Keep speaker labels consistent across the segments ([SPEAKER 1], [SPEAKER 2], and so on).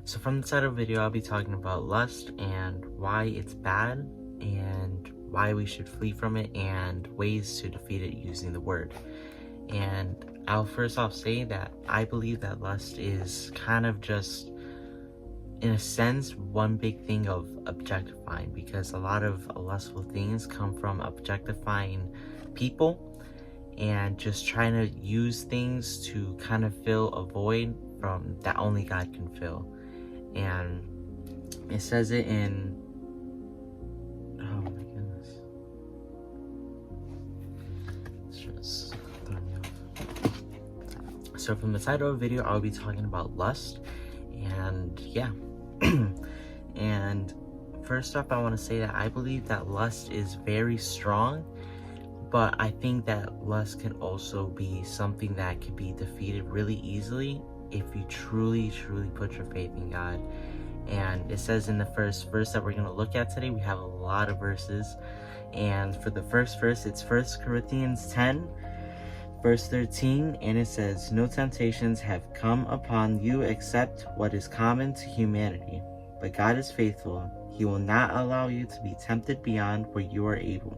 [SPEAKER 1] So from the title of the video, I'll be talking about lust and why it's bad and why we should flee from it and ways to defeat it using the word. And I'll say that I believe that lust is kind of just, in a sense, one big thing of objectifying, because a lot of lustful things come from objectifying people and just trying to use things to kind of fill a void from that only God can fill. And it says it in, oh my goodness, it's just throwing me off. So from the title of the video, I'll be talking about lust, and yeah. And first off, I want to say that I believe that lust is very strong, but I think that lust can also be something that can be defeated really easily if you truly put your faith in God. And it says in the first verse that we're going to look at today, we have a lot of verses, and for the first verse, it's 1 Corinthians 10 verse 13, and it says, "No temptations have come upon you except what is common to humanity, but God is faithful. He will not allow you to be tempted beyond where you are able,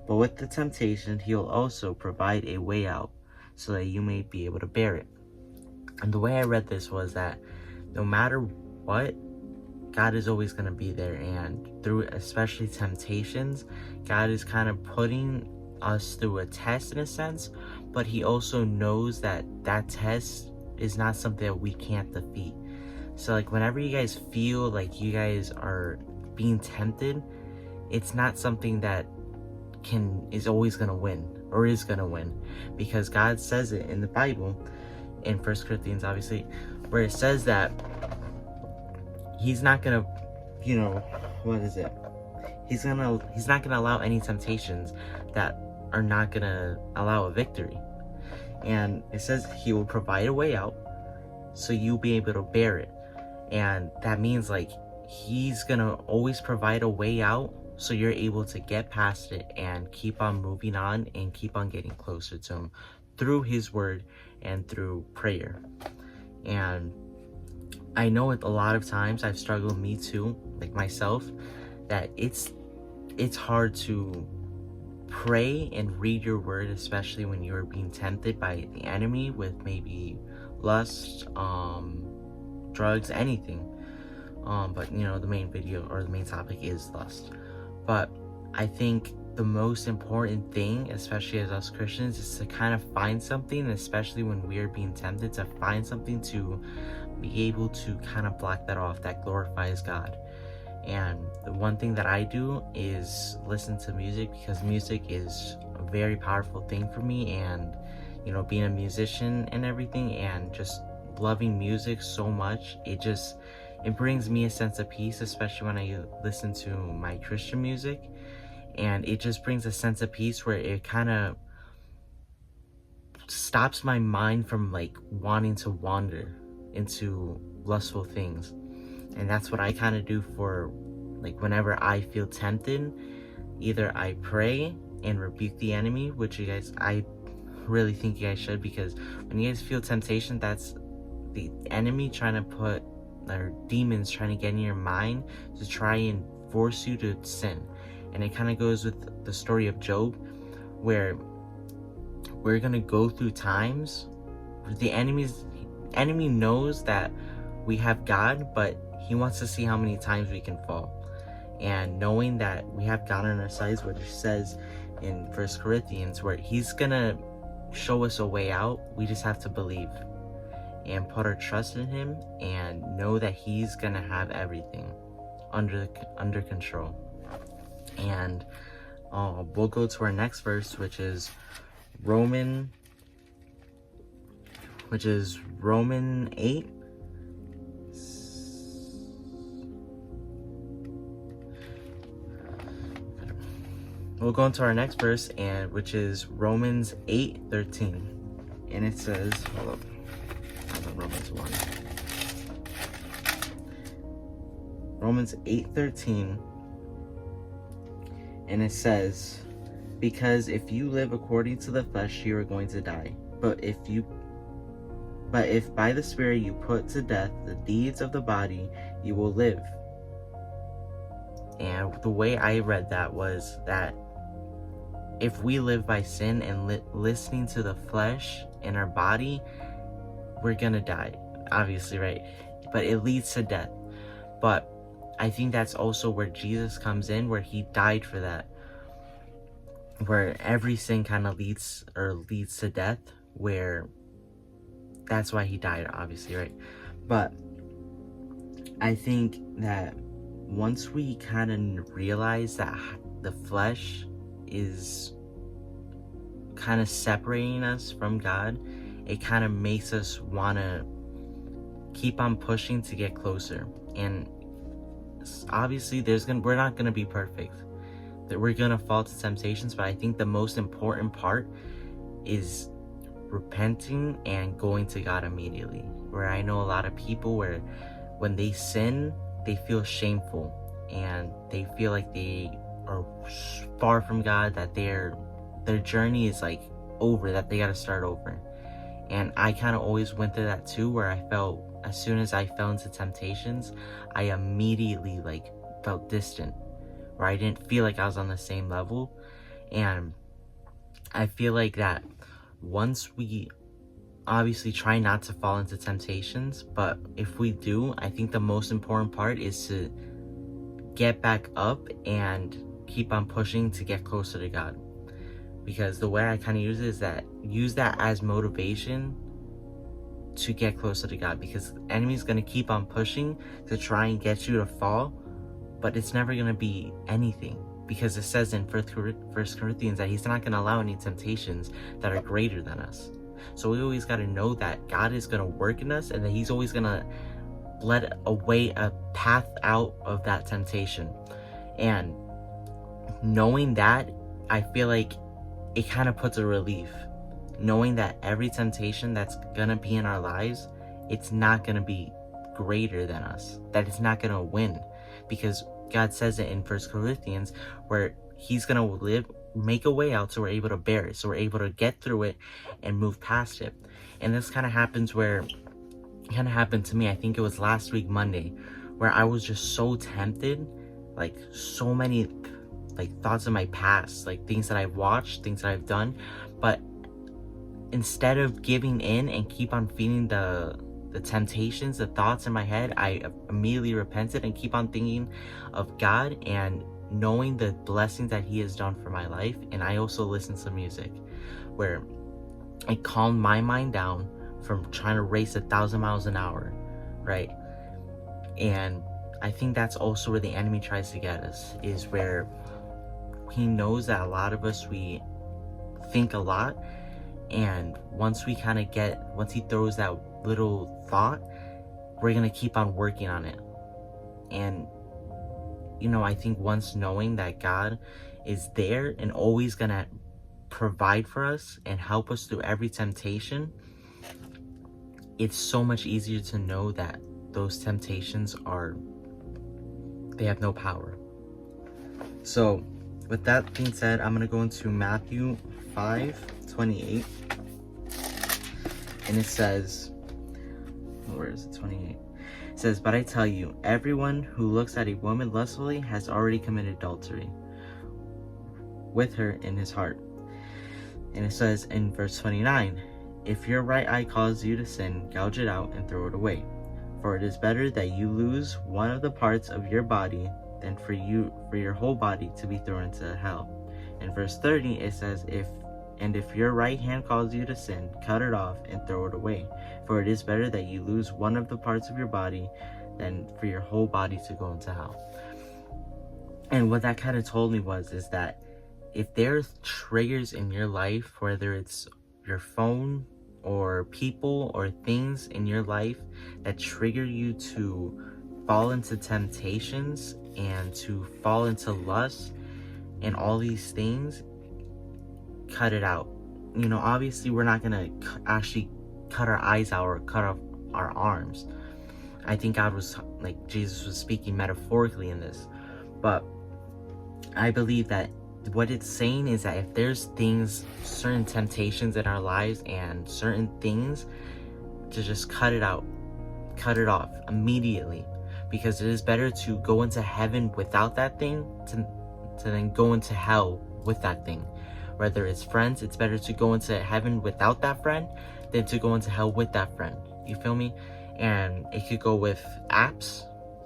[SPEAKER 1] but with the temptation He will also provide a way out, so that you may be able to bear it." And the way I read this was that no matter what, God is always going to be there, and through especially temptations, God is kind of putting us through a test in a sense, but He also knows that that test is not something that we can't defeat. So like whenever you guys feel like you guys are being tempted, it's not something that is always going to win or is going to win, because God says it in the Bible in 1 Corinthians, obviously, where it says that He's not gonna, He's not gonna allow any temptations that are not gonna allow a victory. And it says He will provide a way out, so you'll be able to bear it. And that means like He's gonna always provide a way out, so you're able to get past it and keep on moving on and keep on getting closer to Him through His word and through prayer. And I know a lot of times I've struggled, me too, like myself, that it's hard to pray and read your word, especially when you're being tempted by the enemy with maybe lust, drugs, anything. But the main video or the main topic is lust. But I think the most important thing, especially as us Christians, is to kind of find something, especially when we are being tempted, to find something to be able to kind of block that off, that glorifies God. And the one thing that I do is listen to music, because music is a very powerful thing for me. And being a musician and everything, and just loving music so much, it brings me a sense of peace, especially when I listen to my Christian music. And it just brings a sense of peace where it kind of stops my mind from like wanting to wander into lustful things. And that's what I kind of do for like whenever I feel tempted. Either I pray and rebuke the enemy, which I really think you guys should, because when you guys feel temptation, that's the enemy trying to put, or demons trying to get in your mind to try and force you to sin. And it kind of goes with the story of Job, where we're going to go through times where the enemy knows that we have God, but he wants to see how many times we can fall. And knowing that we have God on our sides, what it says in 1 Corinthians, where He's going to show us a way out, we just have to believe and put our trust in Him and know that He's going to have everything under control. And we'll go to our next verse, which is Romans 8. We'll go into our next verse, which is Romans 8:13, and it says, hold up, I'm on Romans 1. Romans 8:13, and it says, "Because if you live according to the flesh, you are going to die. But if you But if by the Spirit you put to death the deeds of the body, you will live. And the way I read that was that if we live by sin and listening to the flesh in our body, we're gonna die, obviously, right? But it leads to death. But I think that's also where Jesus comes in, where he died for that, where every sin kind of leads to death, where that's why he died, obviously, right? But I think that once we kind of realize that the flesh is kind of separating us from God, it kind of makes us want to keep on pushing to get closer. And obviously we're not going to be perfect, that we're going to fall to temptations, but I think the most important part is repenting and going to God immediately. Where I know a lot of people where when they sin, they feel shameful and they feel like they are far from God, that their journey is like over, that they got to start over. And I kind of always went through that too, where I felt as soon as I fell into temptations, I immediately like felt distant, where I didn't feel like I was on the same level. And I feel like that once we obviously try not to fall into temptations, but if we do, I think the most important part is to get back up and keep on pushing to get closer to God. Because the way I kind of use that as motivation to get closer to God, because the enemy's going to keep on pushing to try and get you to fall, but it's never going to be anything, because it says in 1 Corinthians that he's not going to allow any temptations that are greater than us. So we always got to know that God is going to work in us, and that he's always going to let a path out of that temptation. And knowing that, I feel like it kind of puts a relief, knowing that every temptation that's gonna be in our lives, it's not gonna be greater than us, that it's not gonna win, because God says it in 1 Corinthians where he's gonna make a way out so we're able to bear it, so we're able to get through it and move past it. And this kind of happened to me, I think it was last week Monday, where I was just so tempted, like so many like thoughts of my past, like things that I've watched, things that I've done, but instead of giving in and keep on feeding the temptations, the thoughts in my head, I immediately repented and keep on thinking of God and knowing the blessings that he has done for my life. And I also listen to music where it calmed my mind down from trying to race 1,000 miles an hour, right? And I think that's also where the enemy tries to get us, is where he knows that a lot of us, we think a lot, and once he throws that little thought, we're gonna keep on working on it. And I think once knowing that God is there and always gonna provide for us and help us through every temptation, it's so much easier to know that those temptations they have no power. So with that being said, I'm going to go into Matthew 5:28. And it says, where is it, 28? It says, "But I tell you, everyone who looks at a woman lustfully has already committed adultery with her in his heart." And it says in verse 29, "If your right eye causes you to sin, gouge it out and throw it away. For it is better that you lose one of the parts of your body than for your whole body to be thrown into hell." In verse 30, it says, if your right hand causes you to sin, cut it off and throw it away. For it is better that you lose one of the parts of your body than for your whole body to go into hell. And what that kind of told me is that if there's triggers in your life, whether it's your phone or people or things in your life that trigger you to fall into temptations and to fall into lust and all these things, cut it out. Obviously we're not gonna actually cut our eyes out or cut off our arms. I think Jesus was speaking metaphorically in this, but I believe that what it's saying is that if there's certain temptations in our lives and certain things to just cut it out, cut it off immediately, because it is better to go into heaven without that thing to then go into hell with that thing. Whether it's friends, it's better to go into heaven without that friend than to go into hell with that friend. You feel me? And it could go with apps,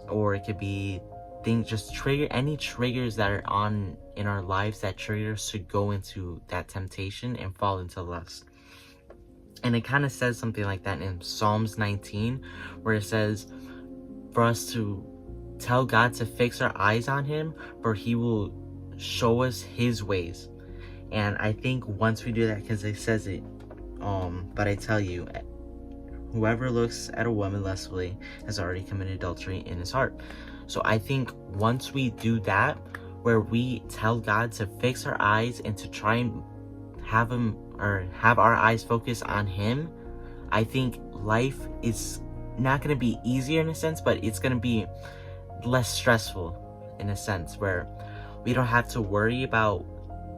[SPEAKER 1] or it could be things, just trigger any triggers that are on in our lives that trigger us to go into that temptation and fall into lust. And it kind of says something like that in Psalms 19, where it says for us to tell God to fix our eyes on him, for he will show us his ways. And I think once we do that, because it says it, but I tell you, whoever looks at a woman lustfully has already committed adultery in his heart. So I think once we do that, where we tell God to fix our eyes and to try and have him, or have our eyes focus on him, I think life is not going to be easier in a sense, but it's going to be less stressful in a sense, where we don't have to worry about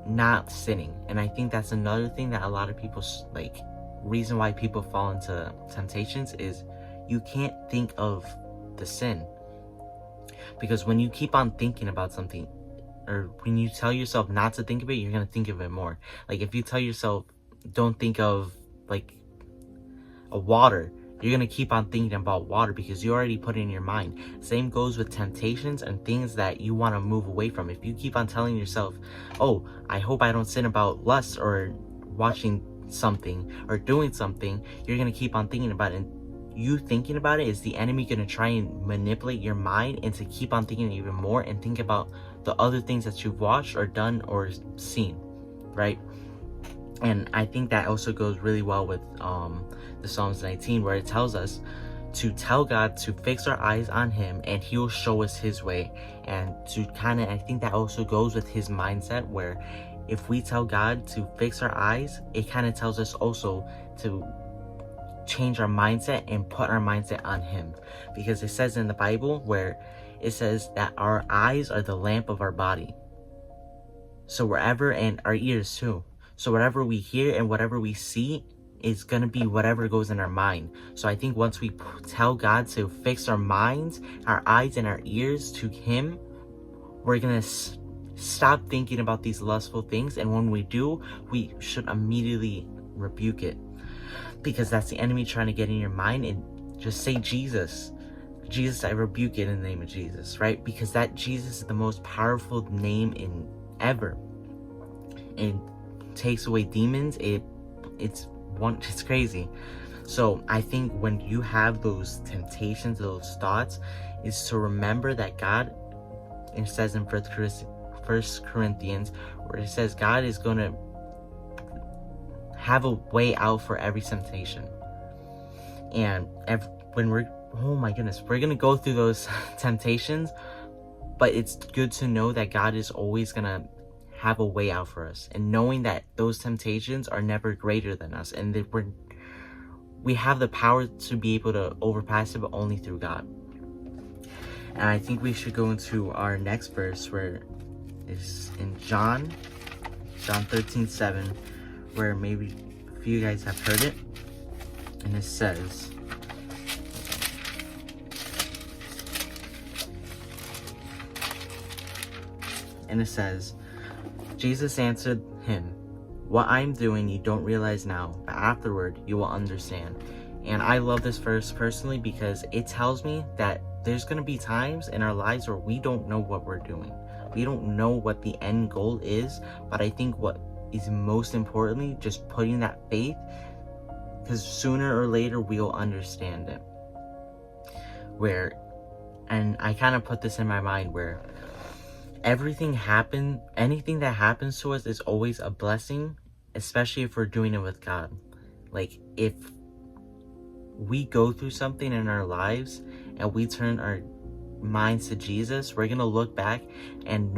[SPEAKER 1] not sinning. And I think that's another thing that a lot of people, like, reason why people fall into temptations is you can't think of the sin. Because when you keep on thinking about something, or when you tell yourself not to think of it, you're going to think of it more. Like, if you tell yourself don't think of, like, a water, you're going to keep on thinking about water because you already put it in your mind. Same goes with temptations and things that you want to move away from. If you keep on telling yourself, oh, I hope I don't sin about lust or watching something or doing something, you're going to keep on thinking about it. And you thinking about it is the enemy going to try and manipulate your mind and to keep on thinking even more and think about the other things that you've watched or done or seen, right? And I think that also goes really well with the Psalms 19, where it tells us to tell God to fix our eyes on him and he will show us his way. And to kind of, I think that also goes with his mindset, where if we tell God to fix our eyes, it kind of tells us also to change our mindset and put our mindset on him. Because it says in the Bible where it says that our eyes are the lamp of our body. So wherever, and our ears too. So whatever we hear and whatever we see is going to be whatever goes in our mind. So I think once we tell God to fix our minds, our eyes and our ears to him, we're going to stop thinking about these lustful things. And when we do, we should immediately rebuke it. Because that's the enemy trying to get in your mind, and just say Jesus. Jesus, I rebuke it in the name of Jesus, right? Because that Jesus is the most powerful name in ever. It takes away demons. It's crazy. So I think when you have those temptations, those thoughts, is to remember that God, it says in 1 Corinthians, where it says God is going to have a way out for every temptation. And when we're, oh my goodness, we're going to go through those temptations, but it's good to know that God is always going to have a way out for us, and knowing that those temptations are never greater than us, and that we have the power to be able to overpass it, but only through God. And I think we should go into our next verse, where it's in John 13:7, where maybe a few of you guys have heard it, and it says, Jesus answered him, what I'm doing you don't realize now, but afterward you will understand. And I love this verse personally because it tells me that there's going to be times in our lives where we don't know what we're doing. We don't know what the end goal is, but I think what is most importantly, just putting that faith, because sooner or later we'll understand it. And I kind of put this in my mind where anything that happens to us is always a blessing, especially if we're doing it with God. Like, if we go through something in our lives and we turn our minds to Jesus, we're going to look back and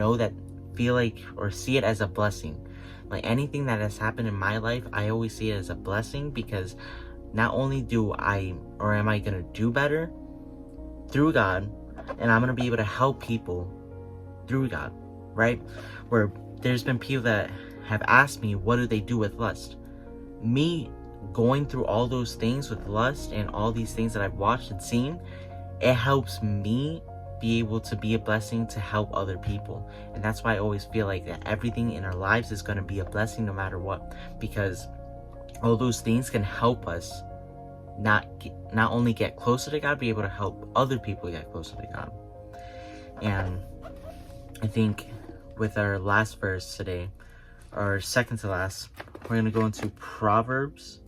[SPEAKER 1] feel like or see it as a blessing. Like, anything that has happened in my life, I always see it as a blessing, because not only am I going to do better through God, and I'm going to be able to help people through God, right? Where there's been people that have asked me, what do they do with lust? Me going through all those things with lust and all these things that I've watched and seen, it helps me be able to be a blessing to help other people. And that's why I always feel like that everything in our lives is going to be a blessing no matter what, because all those things can help us not only get closer to God, be able to help other people get closer to God. And I think with our last verse today, or second to last, we're going to go into Proverbs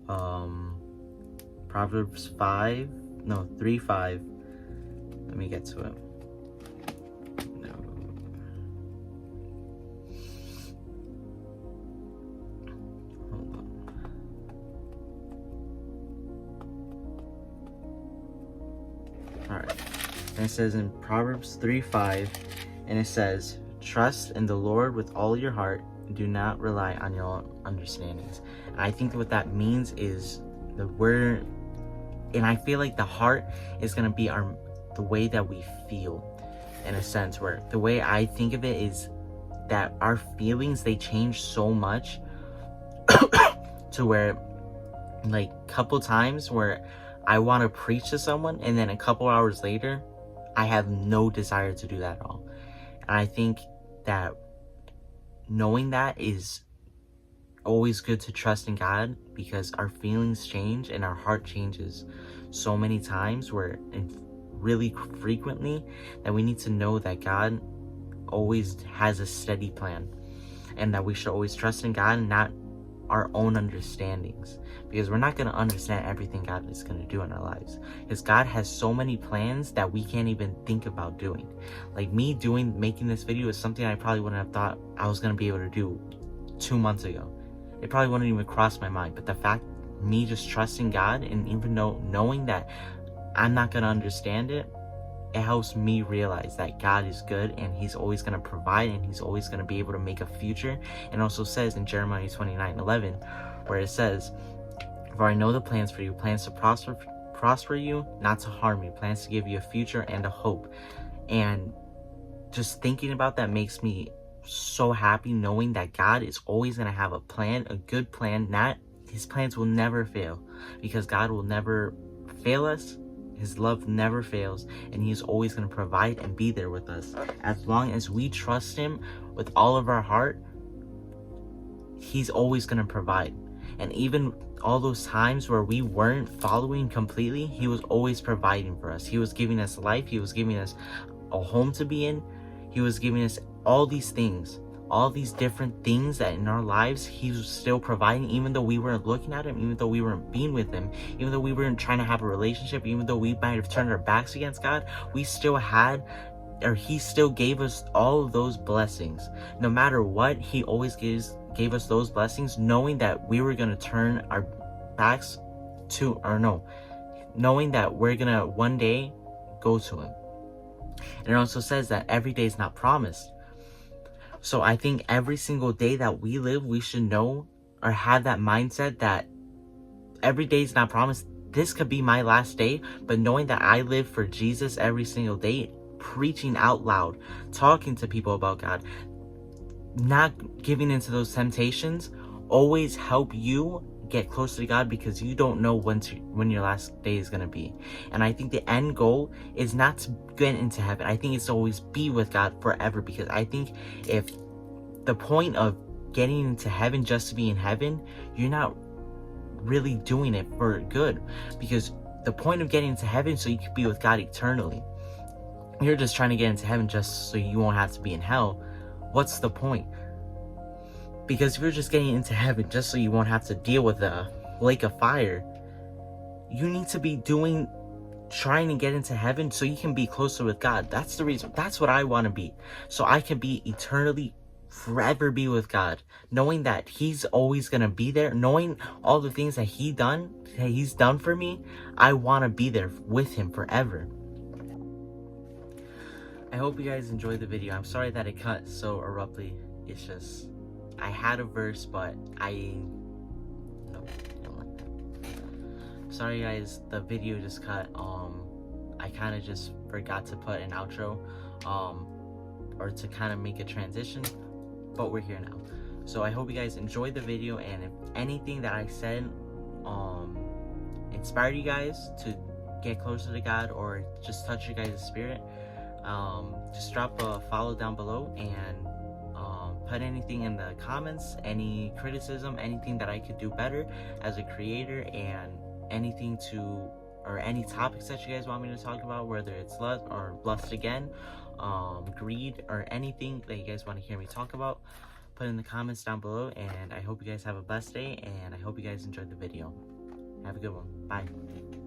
[SPEAKER 1] 3:5. Let me get to it. No. Hold on. Alright. And it says in Proverbs 3:5, and it says, "Trust in the Lord with all your heart, and do not rely on your own understandings." And I think what that means is and I feel like the heart is going to be the way that we feel, in a sense, where the way I think of it is that our feelings, they change so much to where, like, couple times where I want to preach to someone, and then a couple hours later I have no desire to do that at all. And I think that knowing that is always good to trust in God, because our feelings change and our heart changes so many times, and really frequently, that we need to know that God always has a steady plan, and that we should always trust in God and not our own understandings, because we're not going to understand everything God is going to do in our lives, because God has so many plans that we can't even think about doing. Like me making this video is something I probably wouldn't have thought I was going to be able to do 2 months ago. It probably wouldn't even cross my mind. But the fact, me just trusting God, and even knowing that I'm not going to understand it, it helps me realize that God is good, and He's always going to provide, and He's always going to be able to make a future. And also says in Jeremiah 29:11, where it says, "For I know the plans for you, plans to prosper you, not to harm you, plans to give you a future and a hope." And just thinking about that makes me so happy, knowing that God is always going to have a plan, a good plan. His plans will never fail, because God will never fail us. His love never fails, and He's always going to provide and be there with us. As long as we trust Him with all of our heart, He's always going to provide. And even all those times where we weren't following completely, He was always providing for us. He was giving us life. He was giving us a home to be in. He was giving us all these things, all these different things that in our lives He was still providing, even though we weren't looking at Him, even though we weren't being with Him, even though we weren't trying to have a relationship, even though we might have turned our backs against God. We still had, or He still gave us all of those blessings. No matter what, He always gave us those blessings, knowing that we were going to turn our backs knowing that we're going to one day go to Him. And it also says that every day is not promised. So I think every single day that we live, we should know or have that mindset that every day is not promised. This could be my last day, but knowing that I live for Jesus every single day, preaching out loud, talking to people about God, not giving into those temptations, always help you get closer to God, because you don't know when your last day is going to be. And I think the end goal is not to get into heaven. I think it's to always be with God forever, because I think if the point of getting into heaven just to be in heaven, you're not really doing it for good, because the point of getting into heaven so you can be with God eternally. You're just trying to get into heaven just so you won't have to be in hell. What's the point? Because if you're just getting into heaven just so you won't have to deal with a lake of fire, you need to be trying to get into heaven so you can be closer with God. That's the reason. That's what I want to be. So I can be eternally, forever be with God. Knowing that He's always going to be there. Knowing all the things that He's done for me. I want to be there with Him forever. I hope you guys enjoyed the video. I'm sorry that it cut so abruptly. It's just, I had a verse, but I don't like that. Sorry guys, the video just cut. I kind of just forgot to put an outro, or to kind of make a transition, but we're here now. So I hope you guys enjoyed the video, and if anything that I said inspired you guys to get closer to God or just touch your guys' spirit, just drop a follow down below, and put anything in the comments, any criticism, anything that I could do better as a creator, and anything to, or any topics that you guys want me to talk about, whether it's lust or lust again, greed, or anything that you guys want to hear me talk about, put in the comments down below. And I hope you guys have a blessed day, and I hope you guys enjoyed the video. Have a good one. Bye.